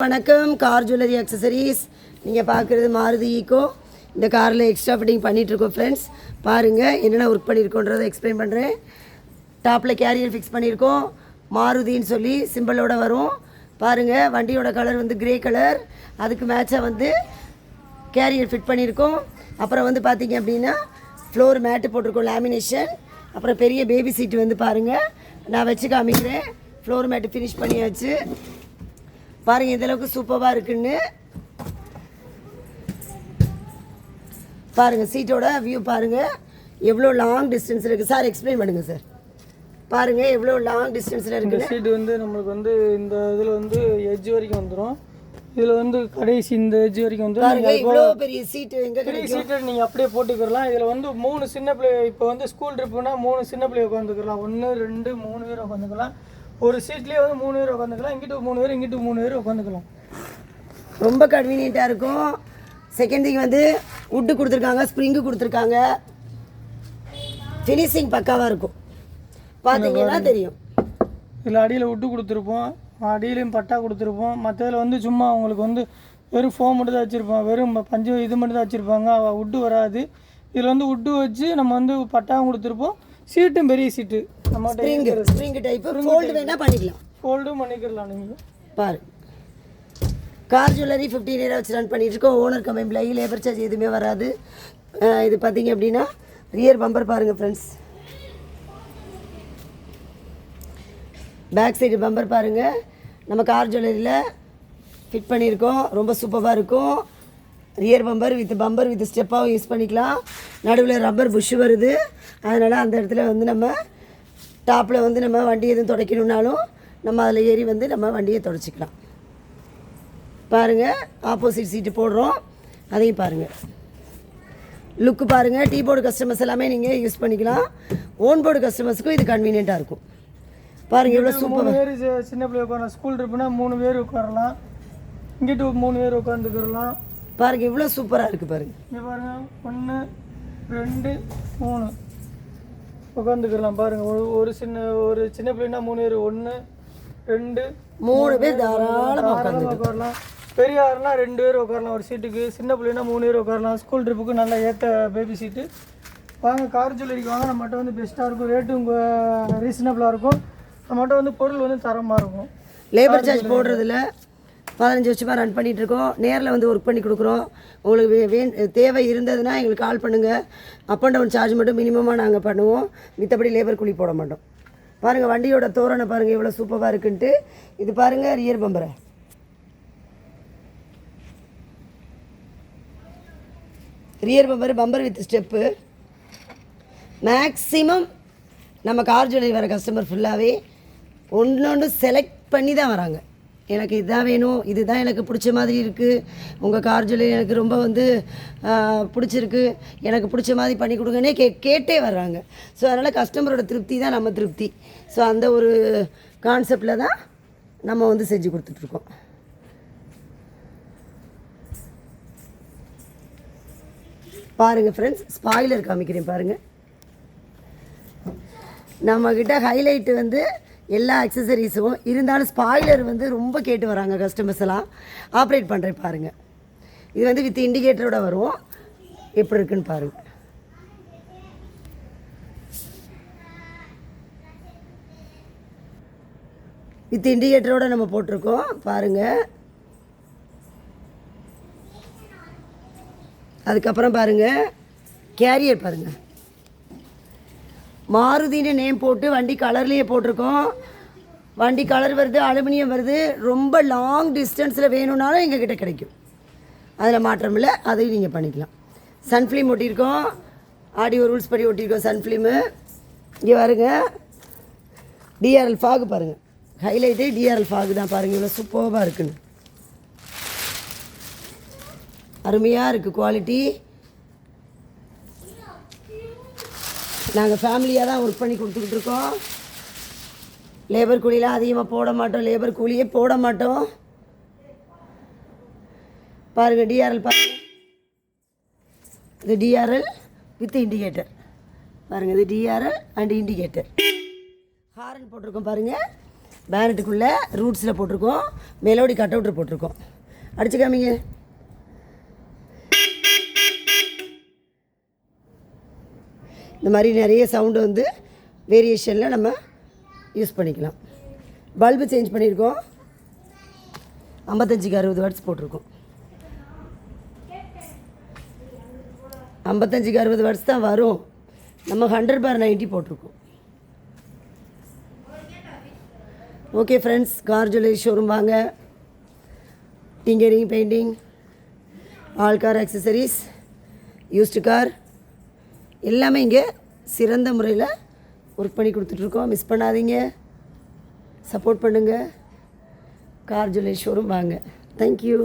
வணக்கம். Car jewellery accessories நீங்கள் பார்க்குறது மாருதி ஈக்கோ. இந்த காரில் எக்ஸ்ட்ரா ஃபிட்டிங் பண்ணிகிட்ருக்கோம் ஃப்ரெண்ட்ஸ். பாருங்கள் என்னென்ன ஒர்க் பண்ணியிருக்கோன்றதை எக்ஸ்பிளைன் பண்ணுறேன். டாப்பில் கேரியர் ஃபிக்ஸ் பண்ணியிருக்கோம். மாருதின்னு சொல்லி சிம்பிளோட வரும். பாருங்கள் வண்டியோட கலர் வந்து கிரே கலர். அதுக்கு மேட்சாக வந்து கேரியர் ஃபிட் பண்ணியிருக்கோம். அப்புறம் வந்து பார்த்திங்க அப்படின்னா ஃப்ளோர் மேட்டு போட்டிருக்கோம், லேமினேஷன். அப்புறம் பெரிய பேபி சீட்டு வந்து பாருங்கள் நான் வச்சு காமிக்கிறேன். ஃப்ளோர் மேட்டு ஃபினிஷ் பண்ணியாச்சு. பாருங்கள் எந்தளவுக்கு சூப்பராக இருக்குன்னு பாருங்கள். சீட்டோட வியூ பாருங்கள் எவ்வளோ லாங் டிஸ்டன்ஸ் இருக்குது. சார் எக்ஸ்பிளைன் பண்ணுங்கள் சார். பாருங்கள் எவ்வளோ லாங் டிஸ்டன்ஸில் இருக்குது. சீட்டு வந்து நம்மளுக்கு வந்து இந்த இதில் வந்து எட்ஜ் வரைக்கும் வந்துடும். இதில் வந்து கடைசி இந்த எட்ஜ் வரைக்கும் வந்து பாருங்கள் இவ்வளோ பெரிய சீட்டு. எங்கே பெரிய சீட்டை நீங்கள் அப்படியே போட்டுக்கலாம். இதில் வந்து 3 சின்ன பிள்ளை, இப்போ வந்து ஸ்கூல் ட்ரிப்புனா 3 சின்ன பிள்ளை உட்காந்துக்கலாம். 1 2 3 பேர் உட்காந்துக்கலாம். ஒரு சீட்லேயே வந்து 3 பேர் உட்காந்துக்கலாம். இங்கிட்டு 3 பேர், இங்கிட்டு 3 பேர் உட்காந்துக்கலாம். ரொம்ப கன்வீனியண்ட்டாக இருக்கும். செகண்ட் திங் வந்து வுட்டு கொடுத்துருக்காங்க, ஸ்ப்ரிங்கு கொடுத்துருக்காங்க. ஃபினிஷிங் பக்காவாக இருக்கும், பார்த்தீங்கன்னா தெரியும். இதில் அடியில் வுட்டு கொடுத்துருப்போம், அடியிலையும் பட்டா கொடுத்துருப்போம். மற்றதில் வந்து சும்மா அவங்களுக்கு வந்து வெறும் ஃபோம் மட்டும் தான் வச்சுருப்போம், வெறும் பஞ்சு இது மட்டும் தான் வச்சுருப்பாங்க. வுட்டு வராது. இதில் வந்து வுட்டு வச்சு நம்ம வந்து பட்டாவும் கொடுத்துருப்போம். சீட்டும் பெரிய சீட்டு. நம்ம ஸ்ப்ரிங் டைப்பு ஃபோல்டு வேணால் பண்ணிக்கலாம். ஃபோல்டும் பண்ணிக்கலாம் நீங்கள். பாரு கார் ஜுவல்லரி 15 இயர் வச்சு ரன் பண்ணிட்டுருக்கோம். ஓனர் கம்பெனியில் லேபர் சார்ஜ் எதுவுமே வராது. இது பார்த்தீங்க அப்படின்னா ரியர் பம்பர் பாருங்கள் ஃப்ரெண்ட்ஸ். பேக் சைடு பம்பர் பாருங்கள். நம்ம கார் ஜுவல்லரியில் ஃபிட் பண்ணியிருக்கோம். ரொம்ப சூப்பராக இருக்கும். ரியர் பம்பர் வித் ஸ்டெப்பாகவும் யூஸ் பண்ணிக்கலாம். நடுவில் ரப்பர் புஷ் வருது. அதனால் அந்த இடத்துல வந்து நம்ம டாப்பில் வந்து நம்ம வண்டி எதுவும் துடைக்கணுன்னாலும் நம்ம அதில் ஏறி வந்து நம்ம வண்டியை துடைச்சிக்கலாம். பாருங்கள் ஆப்போசிட் சீட்டு போடுறோம், அதையும் பாருங்கள். லுக்கு பாருங்கள். டீ போர்டு கஸ்டமர்ஸ் எல்லாமே நீங்கள் யூஸ் பண்ணிக்கலாம். ஓன் போர்டு கஸ்டமர்ஸுக்கும் இது கன்வீனியண்ட்டாக இருக்கும். பாருங்கள் எவ்வளோ சூப்பர். 3 பேர் சின்ன பிள்ளை உட்காரலாம். ஸ்கூல் ட்ரிப்புனா 3 பேர் உட்காரலாம். இங்கிட்டு 3 பேர் உட்காந்துக்கிறலாம். பாருங்கள் இவ்வளோ சூப்பராக இருக்குது. பாருங்கள் இங்கே பாருங்கள் 1 2 3 உட்காந்துக்கலாம். பாருங்கள் ஒரு சின்ன பிள்ளைன்னா 3 பேர், 1 2 3 பேர் தாராளமாக உட்காரலாம். பெரிய ஆறுனா 2 பேர் உட்காரலாம் ஒரு சீட்டுக்கு. சின்ன பிள்ளைனா 3 பேர் உட்காரலாம். ஸ்கூல் ட்ரிப்புக்கு நல்லா ஏற்ற பேபி சீட்டு. வாங்க கார் ஜுவல்லரிக்கு வாங்க. நம்மகிட்ட வந்து பெஸ்ட்டாக இருக்கும். ரேட்டும் ரீசனபிளாக இருக்கும். நம்மகிட்ட வந்து பொருள் வந்து தரமாக இருக்கும். லேபர் சார்ஜ் போடுறதில்ல. 15 வருஷமாக ரன் பண்ணிகிட்ருக்கோம். நேரில் வந்து ஒர்க் பண்ணி கொடுக்குறோம். உங்களுக்கு தேவை இருந்ததுன்னா எங்களுக்கு கால் பண்ணுங்கள். அப் அண்ட் டவுன் சார்ஜ் மட்டும் மினிமமாக நாங்கள் பண்ணுவோம். மித்தபடி லேபர் கூலி போட மாட்டோம். பாருங்கள் வண்டியோட தோரணை பாருங்கள் எவ்வளோ சூப்பராக இருக்குன்ட்டு. இது பாருங்கள் ரியர் பம்பரை. Rear bumper with step. Maximum நம்ம கார் ஜுவல்லரி வர கஸ்டமர் ஃபுல்லாகவே ஒன்று செலக்ட் பண்ணி தான் வராங்க. எனக்கு இதுதான் வேணும், இதுதான் எனக்கு பிடிச்ச மாதிரி இருக்குது, உங்கள் கார் ஜுவல்லரி எனக்கு ரொம்ப வந்து பிடிச்சிருக்கு, எனக்கு பிடிச்ச மாதிரி பண்ணி கொடுங்கன்னே கேட்டே வர்றாங்க. ஸோ அதனால் கஸ்டமரோட திருப்தி தான் நம்ம திருப்தி. ஸோ அந்த ஒரு கான்செப்டில் தான் நம்ம வந்து செஞ்சு கொடுத்துட்ருக்கோம். பாருங்கள் ஃப்ரெண்ட்ஸ், ஸ்பாய்லர் காமிக்கிறேன் பாருங்கள். நம்மக்கிட்ட ஹைலைட்டு வந்து எல்லா அக்சசரிஸும் இருந்தாலும் ஸ்பாய்லர் வந்து ரொம்ப கேட்டு வராங்க கஸ்டமர்ஸ் எல்லாம். ஆப்ரேட் பண்ணுறேன் பாருங்கள். இது வந்து வித் இண்டிகேட்டரோட வரும். எப்படி இருக்குன்னு பாருங்கள். வித் இண்டிகேட்டரோட நம்ம போட்டிருக்கோம் பாருங்கள். அதுக்கப்புறம் பாருங்கள் கேரியர் பாருங்கள். மாருதின்னு நேம் போட்டு வண்டி கலர்லேயே போட்டிருக்கோம். வண்டி கலர் வருது, அலுமினியம் வருது. ரொம்ப லாங் டிஸ்டன்ஸில் வேணும்னாலும் எங்ககிட்ட கிடைக்கும். அதில் மாற்றம் இல்லை, அதையும் நீங்கள் பண்ணிக்கலாம். சன்ஃப்ளிம் ஒட்டியிருக்கோம். ஆடியோ ரூல்ஸ் படி ஒட்டியிருக்கோம் சன்ஃப்ளிமு. இங்கே பாருங்க டிஆர்எல் ஃபாகு பாருங்கள். ஹைலைட்டே டிஆர்எல் ஃபாகு தான். பாருங்கள் இவ்வளோ சூப்பராக இருக்குன்னு. அருமையாக இருக்குது குவாலிட்டி. நாங்கள் ஃபேமிலியாக தான் ஒர்க் பண்ணி கொடுத்துக்கிட்டு இருக்கோம். லேபர் கூலியெலாம் அதிகமாக போட மாட்டோம். லேபர் கூலியே போட மாட்டோம். பாருங்கள் டிஆர்எல் பாருங்கள். இது டிஆர்எல் வித் இண்டிகேட்டர் பாருங்கள். இது டிஆர்எல் அண்ட் இண்டிகேட்டர். ஹாரன் போட்டிருக்கோம் பாருங்கள். பேனட்டுக்குள்ளே ரூட்ஸில் போட்டிருக்கோம், மெலோடி கட் அவுட்ரு போட்டிருக்கோம். அடிச்சு காமிங்க. இந்த மாதிரி நிறைய சவுண்டு வந்து வேரியேஷனில் நம்ம யூஸ் பண்ணிக்கலாம். பல்பு சேஞ்ச் பண்ணியிருக்கோம், 55க்கு 60 வாட்ஸ் போட்டிருக்கோம். 55க்கு 60 வாட்ஸ் தான் வரும், நம்ம 100/90 போட்டிருக்கோம். Okay friends, car jewellery showroom வாங்க. Tinkering, painting, all car accessories, used car எல்லாமே இங்கே சிறந்த முறையில் ஒர்க் பண்ணி கொடுத்துட்ருக்கோம். மிஸ் பண்ணாதீங்க, சப்போர்ட் பண்ணுங்கள். கார் ஜுவல்லரி ஷோரூம் வாங்க. தேங்க்யூ.